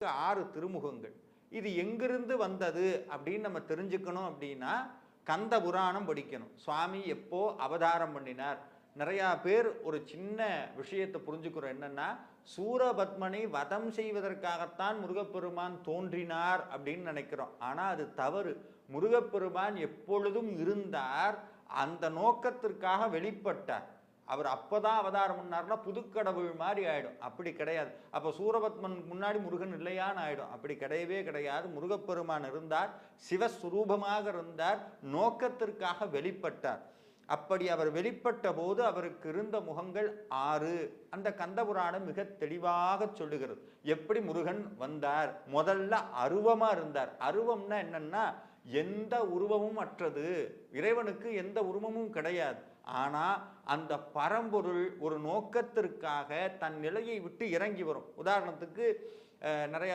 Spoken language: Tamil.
6 திருமுகங்கள். இது எங்கிருந்து வந்தது அப்படின்னு நம்ம தெரிஞ்சுக்கணும் அப்படின்னா கந்த புராணம் படிக்கணும். சுவாமி எப்போ அவதாரம் பண்ணினார்? நிறைய பேர் ஒரு சின்ன விஷயத்தை புரிஞ்சுக்கிறோம். என்னன்னா, சூரபத்மனை வதம் செய்வதற்காகத்தான் முருகப்பெருமான் தோன்றினார் அப்படின்னு நினைக்கிறோம். ஆனா அது தவறு. முருகப்பெருமான் எப்பொழுதும் இருந்தார், அந்த நோக்கத்திற்காக வெளிப்பட்டார். அவர் அப்பதான் அவதாரம் பண்ணார்னா புதுக்கடவுள் மாதிரி ஆயிடும். அப்படி கிடையாது. அப்ப சூரபத்மன் முன்னாடி முருகன் இல்லையான்னு ஆயிடும். அப்படி கிடையவே கிடையாது. முருகப்பெருமான் இருந்தார், சிவஸ்வரூபமாக இருந்தார், நோக்கத்திற்காக வெளிப்பட்டார். அப்படி அவர் வெளிப்பட்ட போது அவருக்கு இருந்த முகங்கள் 6. அந்த கந்தபுராணம் மிக தெளிவாக சொல்லுகிறது. எப்படி முருகன் வந்தார்? முதல்ல அருவமா இருந்தார். அருவம்னா என்னன்னா, எந்த உருவமும் அற்றது. இறைவனுக்கு எந்த உருவமும் கிடையாது. ஆனா அந்த பரம்பொருள் ஒரு நோக்கத்திற்காக தன் நிலையை விட்டு இறங்கி வரும். உதாரணத்துக்கு நிறைய